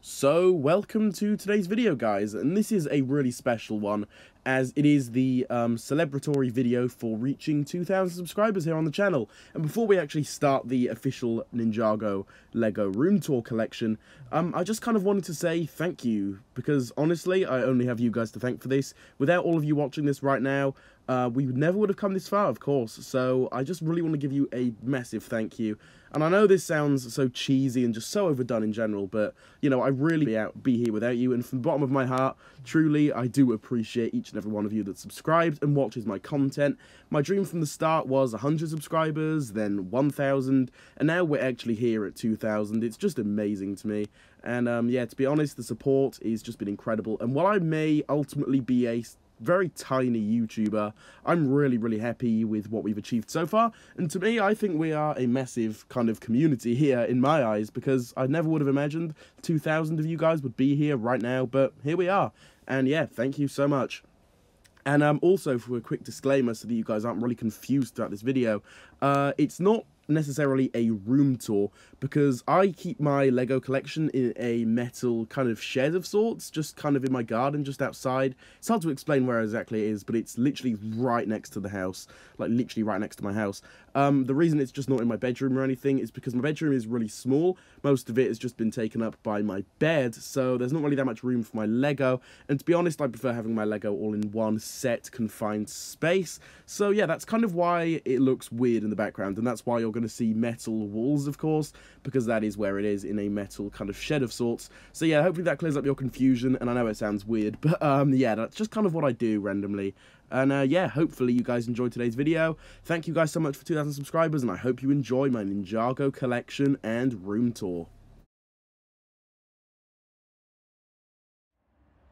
So, welcome to today's video, guys, and this is a really special one, as it is the celebratory video for reaching 2,000 subscribers here on the channel. And before we actually start the official Ninjago LEGO room tour collection, I just kind of wanted to say thank you, because honestly, I only have you guys to thank for this. Without all of you watching this right now, we never would have come this far, of course, so I just really want to give you a massive thank you. And I know this sounds so cheesy and just so overdone in general, but, you know, I really be here without you, and from the bottom of my heart, truly, I do appreciate each and every one of you that subscribed and watches my content. My dream from the start was 100 subscribers, then 1,000, and now we're actually here at 2,000. It's just amazing to me, and yeah, to be honest, the support has just been incredible, and while I may ultimately be a very tiny YouTuber, I'm really happy with what we've achieved so far, and to me, I think we are a massive kind of community here in my eyes, because I never would have imagined 2,000 of you guys would be here right now, but here we are, and yeah, thank you so much. And also, for a quick disclaimer so that you guys aren't really confused throughout this video, it's not necessarily a room tour, because I keep my Lego collection in a metal kind of shed of sorts, just kind of in my garden, just outside. It's hard to explain where exactly it is, but it's literally right next to the house, like literally right next to my house. The reason it's just not in my bedroom or anything is because my bedroom is really small. Most of it has just been taken up by my bed, so there's not really that much room for my Lego, and to be honest, I prefer having my Lego all in one set, confined space. So yeah, that's kind of why it looks weird in the background, and that's why you're going to see metal walls, of course, because that is where it is, in a metal kind of shed of sorts. So yeah, hopefully that clears up your confusion, and I know it sounds weird, but yeah, that's just kind of what I do randomly. And yeah, hopefully you guys enjoyed today's video. Thank you guys so much for 2,000 subscribers, and I hope you enjoy my Ninjago collection and room tour.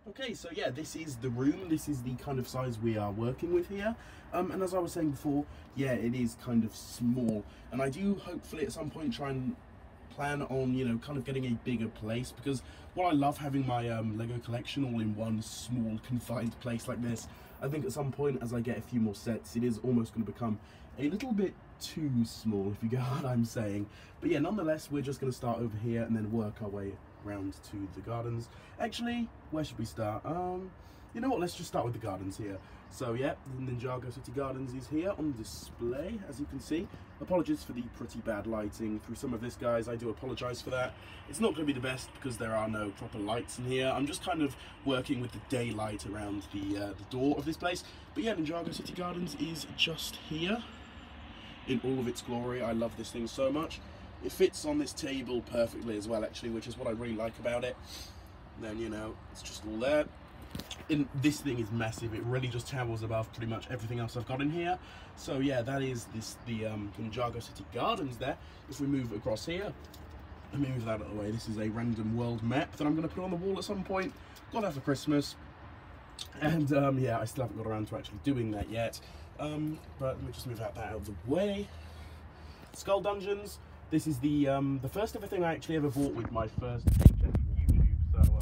Okay, so yeah, this is the room. This is the kind of size we are working with here. And as I was saying before, yeah, it is kind of small. And I do hopefully at some point try and plan on, you know, kind of getting a bigger place, because while I love having my Lego collection all in one small confined place like this, I think at some point as I get a few more sets, it is almost going to become a little bit too small, if you get what I'm saying. But yeah, nonetheless, we're just going to start over here and then work our way round to the gardens. Actually, where should we start? You know what, let's just start with the gardens here. So yeah, the Ninjago City Gardens is here on display, as you can see. Apologies for the pretty bad lighting through some of this, guys. I do apologise for that. It's not going to be the best because there are no proper lights in here. I'm just kind of working with the daylight around the door of this place. But yeah, Ninjago City Gardens is just here in all of its glory. I love this thing so much. It fits on this table perfectly as well, actually, which is what I really like about it. And then, you know, it's just all there. And this thing is massive. It really just towers above pretty much everything else I've got in here. So yeah, that is the Ninjago City Gardens there. If we move across here, let me move that out of the way. This is a random world map that I'm going to put on the wall at some point. Got that for Christmas. And yeah, I still haven't got around to actually doing that yet. But let me just move that out of the way. Skull Dungeons. This is the first ever thing I actually ever bought with my first paycheck from YouTube, so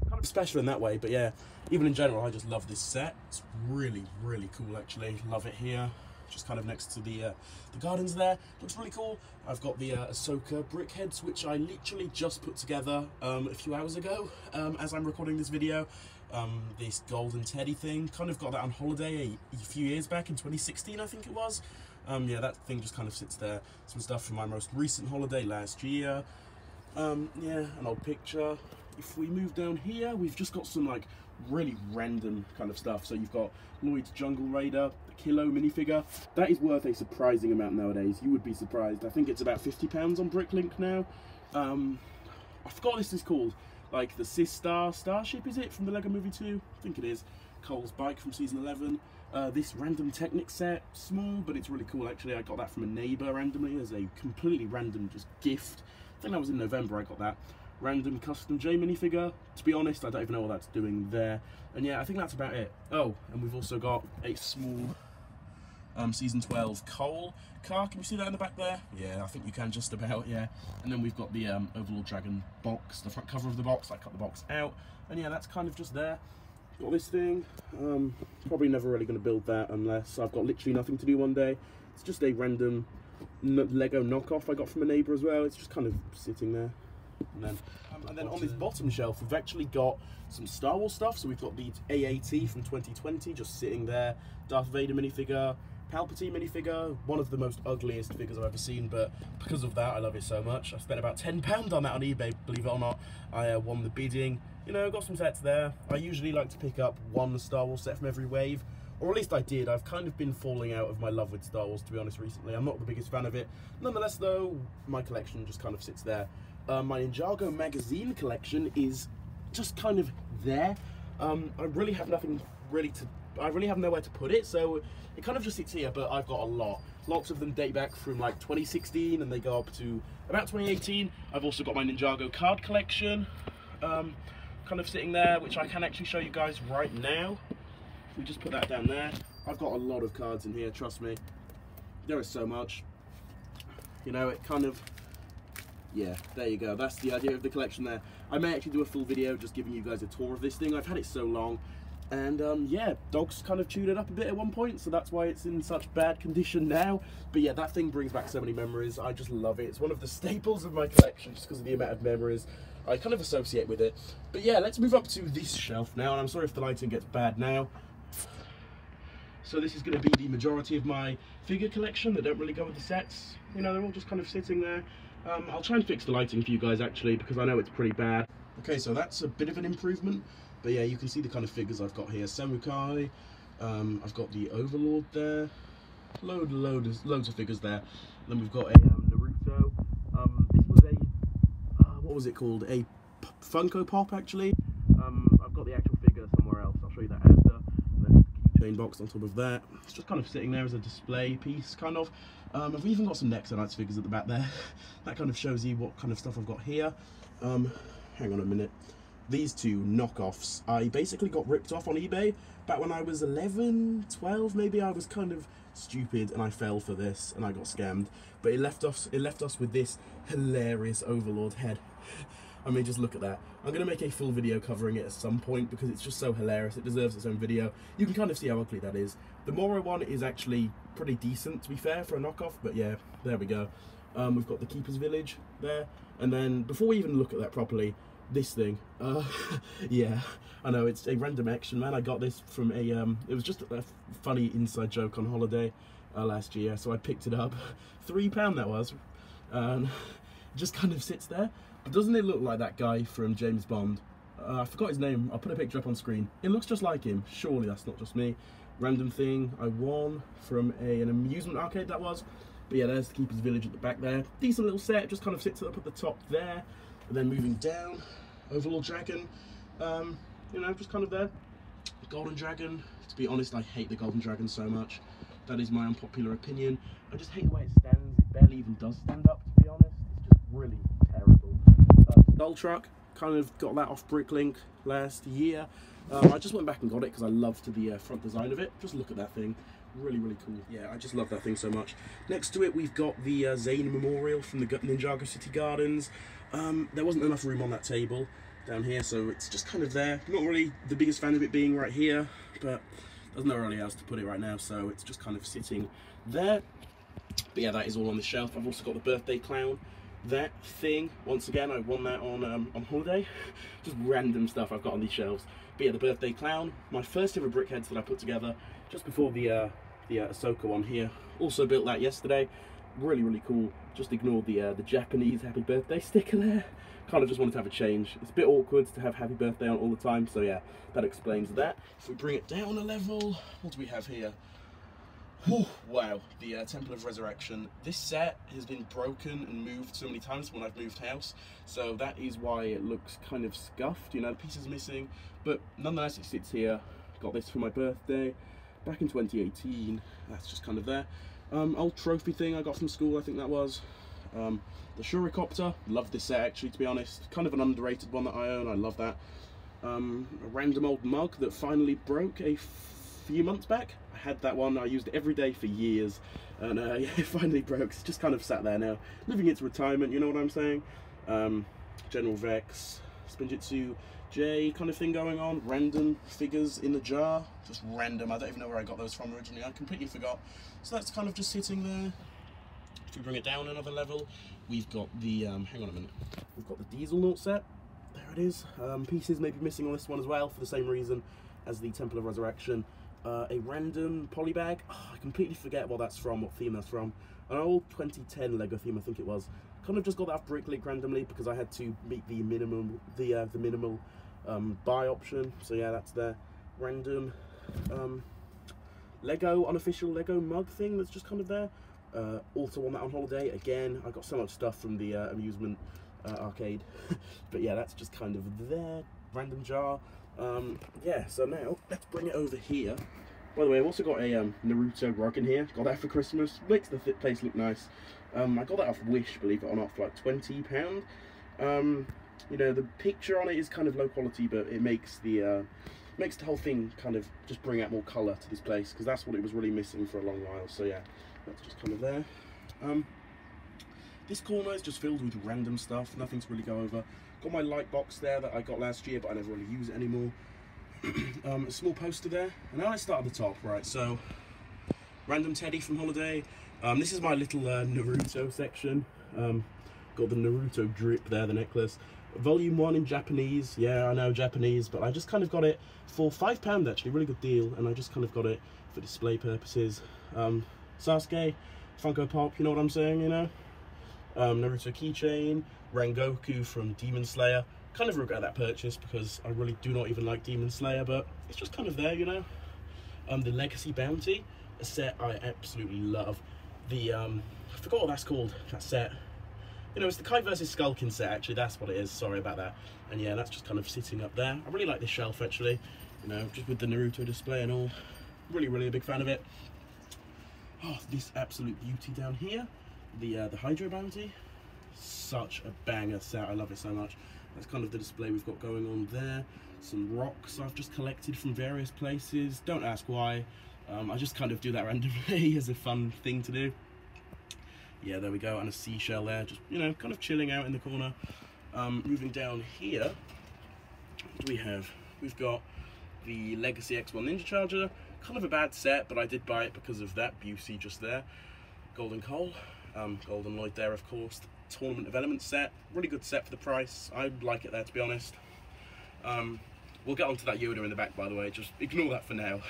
kind of special in that way. But yeah, even in general, I just love this set. It's really cool, actually. Love it here, just kind of next to the gardens there. Looks really cool. I've got the Ahsoka brick heads, which I literally just put together a few hours ago as I'm recording this video. This golden teddy thing, kind of got that on holiday a few years back in 2016, I think it was. Yeah, that thing just kind of sits there. Some stuff from my most recent holiday last year. Yeah, an old picture. If we move down here, we've just got some like really random kind of stuff. So you've got Lloyd's Jungle Raider, the Kilo minifigure. That is worth a surprising amount nowadays. You would be surprised. I think it's about £50 on Bricklink now. I forgot what this is called. Like the Starship, is it, from the Lego Movie 2? I think it is. Cole's bike from season 11. This random Technic set, small, but it's really cool actually. I got that from a neighbour randomly as a completely random just gift. I think that was in November I got that. Random custom J minifigure. To be honest, I don't even know what that's doing there. And yeah, I think that's about it. Oh, and we've also got a small season 12 Cole car. Can you see that in the back there? Yeah, I think you can just about, yeah. And then we've got the Overlord Dragon box, the front cover of the box. I cut the box out. And yeah, that's kind of just there. Got this thing. Probably never really going to build that unless I've got literally nothing to do one day. It's just a random Lego knockoff I got from a neighbour as well. It's just kind of sitting there. And then on this bottom shelf, we've actually got some Star Wars stuff. So we've got the AAT from 2020 just sitting there, Darth Vader minifigure, Palpatine minifigure, one of the most ugliest figures I've ever seen, but because of that, I love it so much. I spent about £10 on that on eBay, believe it or not. I won the bidding. You know, got some sets there. I usually like to pick up one Star Wars set from every wave, or at least I did. I've kind of been falling out of my love with Star Wars, to be honest, recently. I'm not the biggest fan of it. Nonetheless, though, my collection just kind of sits there. My Ninjago magazine collection is just kind of there. I really have I really have nowhere to put it, so it kind of just sits here, but I've got a lot. Lots of them date back from like 2016 and they go up to about 2018. I've also got my Ninjago card collection, kind of sitting there, which I can actually show you guys right now. If we just put that down there. I've got a lot of cards in here, trust me. There is so much. You know, it kind of, yeah, there you go. That's the idea of the collection there. I may actually do a full video just giving you guys a tour of this thing. I've had it so long. And yeah, dogs kind of chewed it up a bit at one point, so that's why it's in such bad condition now. But yeah, that thing brings back so many memories. I just love it. It's one of the staples of my collection just because of the amount of memories I kind of associate with it. But yeah, let's move up to this shelf now, and I'm sorry if the lighting gets bad now. So this is going to be the majority of my figure collection that don't really go with the sets. You know, they're all just kind of sitting there. I'll try and fix the lighting for you guys actually, because I know it's pretty bad. Okay, so that's a bit of an improvement. But yeah, you can see the kind of figures I've got here. Samukai, I've got the Overlord there, loads of figures there. Then we've got a Naruto. This was a, what was it called? A Funko Pop actually. I've got the actual figure somewhere else. I'll show you that after. Then the keychain box on top of that. It's just kind of sitting there as a display piece, kind of. I've even got some Nexonites figures at the back there. That kind of shows you what kind of stuff I've got here. Hang on a minute. These two knockoffs I basically got ripped off on eBay back when I was 11, 12 maybe. I was kind of stupid and I fell for this and I got scammed, but it left us with this hilarious Overlord head. I mean, just look at that. I'm gonna make a full video covering it at some point because it's just so hilarious. It deserves its own video. You can kind of see how ugly that is. The Moro one is actually pretty decent, to be fair, for a knockoff, but yeah, there we go. We've got the Keeper's Village there, and then before we even look at that properly, this thing, yeah, I know, it's a random action, man. I got this from a, it was just a funny inside joke on holiday last year, so I picked it up. £3 that was, and it just kind of sits there. But doesn't it look like that guy from James Bond? I forgot his name. I'll put a picture up on screen. It looks just like him. Surely that's not just me. Random thing I won from an amusement arcade, that was. But yeah, there's the Keeper's Village at the back there. Decent little set, just kind of sits up at the top there. And then moving down, Overlord Dragon, you know, just kind of there. Golden Dragon, to be honest, I hate the Golden Dragon so much. That is my unpopular opinion. I just hate the way it stands. It barely even does stand up, to be honest. It's just really terrible. Skull Truck, kind of got that off Bricklink last year. I just went back and got it because I loved the front design of it. Just look at that thing. Really, really cool. Yeah, I just love that thing so much. Next to it, we've got the Zane Memorial from the Ninjago City Gardens. There wasn't enough room on that table down here, so it's just kind of there. Not really the biggest fan of it being right here, but there's nowhere really else to put it right now, so it's just kind of sitting there. But yeah, that is all on the shelf. I've also got the birthday clown. That thing, once again, I won that on holiday. Just random stuff I've got on these shelves. But yeah, the birthday clown, my first ever brickheads that I put together just before the Ahsoka one here. Also built that yesterday. Really, really cool. Just ignored the Japanese happy birthday sticker there. Kind of just wanted to have a change. It's a bit awkward to have happy birthday on all the time, so yeah, that explains that. If we bring it down a level, what do we have here? Whew, wow, the Temple of Resurrection. This set has been broken and moved so many times when I've moved house, so that is why it looks kind of scuffed, you know, the pieces missing, but nonetheless it sits here. Got this for my birthday back in 2018. That's just kind of there. Old trophy thing I got from school, I think that was. The Shurikopter, love this set actually, to be honest. Kind of an underrated one that I own, I love that. A random old mug that finally broke a few months back. I had that one, I used it every day for years, and yeah, it finally broke. It's just kind of sat there now, living its retirement, you know what I'm saying? General Vex, Spinjitzu J kind of thing going on, random figures in the jar, just random. I don't even know where I got those from originally, I completely forgot. So that's kind of just sitting there. If we bring it down another level, we've got the, hang on a minute, we've got the Diesel Naught set. There it is. Pieces may be missing on this one as well for the same reason as the Temple of Resurrection. A random polybag. Oh, I completely forget what that's from, what theme that's from. An old 2010 Lego theme, I think it was. Kind of just got that off Bricklink randomly because I had to meet the minimum, the minimal buy option. So yeah, that's there. Random Lego, unofficial Lego mug thing that's just kind of there. Also on that on holiday. Again, I got so much stuff from the amusement arcade. But yeah, that's just kind of there. Random jar. Yeah, so now let's bring it over here. By the way, I've also got a Naruto rug in here. Got that for Christmas. Makes the place look nice. I got that off Wish, believe it or not, for like £20. You know, the picture on it is kind of low quality, but it makes the whole thing kind of just bring out more colour to this place, because that's what it was really missing for a long while. So yeah, that's just kind of there. This corner is just filled with random stuff, nothing to really go over. Got my light box there that I got last year, but I never really use it anymore. A small poster there. And now let's start at the top, right? So, random teddy from holiday. This is my little Naruto section. Got the Naruto drip there, the necklace. Volume 1 in Japanese. Yeah, I know Japanese, but I just kind of got it for £5 actually, really good deal. And I just kind of got it for display purposes. Sasuke Funko Pop, you know what I'm saying, you know? Naruto keychain, Rengoku from Demon Slayer. Kind of regret that purchase because I really do not even like Demon Slayer, but it's just kind of there, you know. The Legacy Bounty, a set I absolutely love. The I forgot what that's called, that set. You know, it's the Kai vs Skullkin set, actually, that's what it is, sorry about that. And yeah, that's just kind of sitting up there. I really like this shelf, actually, you know, just with the Naruto display and all. Really a big fan of it. Oh, this absolute beauty down here. The Hydro Bounty, such a banger set, I love it so much. That's kind of the display we've got going on there. Some rocks I've just collected from various places, don't ask why. I just kind of do that randomly as a fun thing to do. Yeah, there we go, and a seashell there, just, you know, kind of chilling out in the corner. Moving down here, we've got the Legacy X1 Ninja Charger, kind of a bad set, but I did buy it because of that beauty just there. Golden Coal. Golden Lloyd there, of course. Tournament of Elements set, really good set for the price. I like it there, to be honest. We'll get onto that Yoda in the back, by the way, just ignore that for now.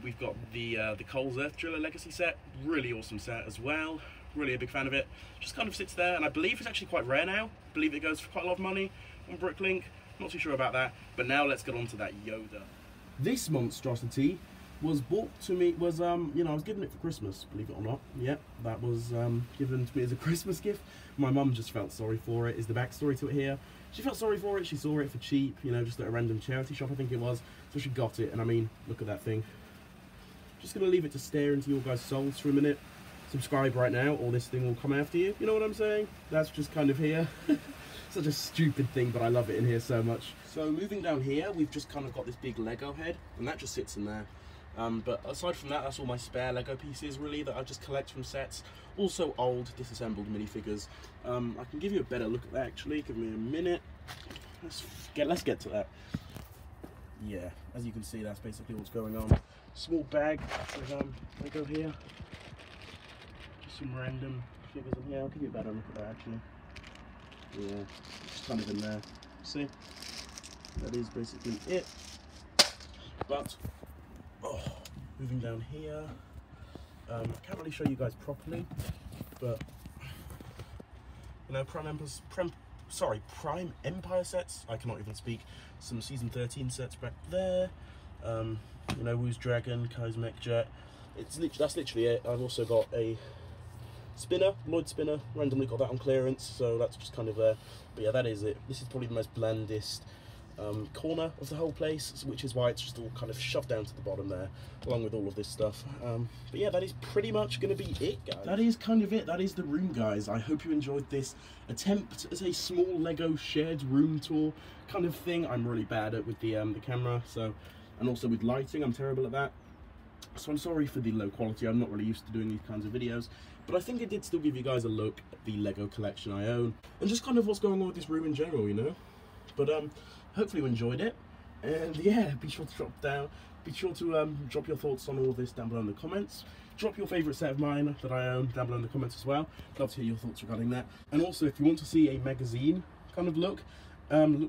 We've got the Cole's Earth Driller Legacy set, really awesome set as well. Really a big fan of it. Just kind of sits there, and I believe it's actually quite rare now. I believe it goes for quite a lot of money on Bricklink. Not too sure about that, but now let's get on to that Yoda. This monstrosity was bought to me, you know, I was given it for Christmas, believe it or not. Yep, that was given to me as a Christmas gift. My mum just felt sorry for it, is the backstory to it here. She felt sorry for it, she saw it for cheap, you know, just at a random charity shop, I think it was. So she got it, and I mean, look at that thing. Just gonna leave it to stare into your guys' souls for a minute. Subscribe right now, or this thing will come after you. You know what I'm saying? That's just kind of here. Such a stupid thing, but I love it in here so much. So moving down here, we've just kind of got this big Lego head, and that just sits in there. But aside from that, that's all my spare Lego pieces really that I just collect from sets. Also old disassembled minifigures. I can give you a better look at that actually. Give me a minute. Let's get to that. Yeah, as you can see, that's basically what's going on. Small bag of Lego here. Just some random figures in here. I'll give you a better look at that actually. Yeah, it's kind of in there. See, that is basically it. But moving down here, I can't really show you guys properly, but you know, Prime Empire sets. I cannot even speak. Some Season 13 sets back there. You know, Wu's Dragon, Kai's Mech Jet. That's literally it. I've also got a spinner, Lloyd spinner. Randomly got that on clearance, so that's just kind of there. But yeah, that is it. This is probably the most blandest corner of the whole place, which is why it's just all kind of shoved down to the bottom there, along with all of this stuff. But yeah, that is pretty much going to be it, guys. That is kind of it. That is the room, guys. I hope you enjoyed this attempt as a small Lego shared room tour kind of thing. I'm really bad at with the camera, so, and also with lighting, I'm terrible at that. So I'm sorry for the low quality. I'm not really used to doing these kinds of videos, but I think it did still give you guys a look at the Lego collection I own, and just kind of what's going on with this room in general, you know. But hopefully you enjoyed it. And yeah, be sure to drop your thoughts on all of this down below in the comments. Drop your favourite set of mine that I own down below in the comments as well. Love to hear your thoughts regarding that. And also, if you want to see a magazine kind of look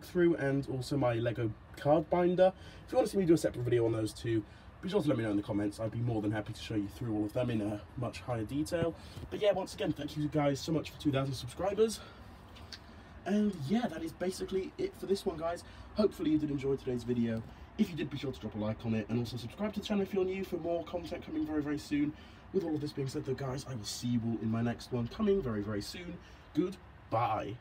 through, and also my Lego card binder, if you want to see me do a separate video on those two, be sure to let me know in the comments. I'd be more than happy to show you through all of them in a much higher detail. But yeah, once again, thank you guys so much for 2,000 subscribers. And yeah, that is basically it for this one, guys. Hopefully you did enjoy today's video. If you did, be sure to drop a like on it, and also subscribe to the channel if you're new for more content coming very, very soon. With all of this being said though, guys, I will see you all in my next one coming very, very soon. Goodbye.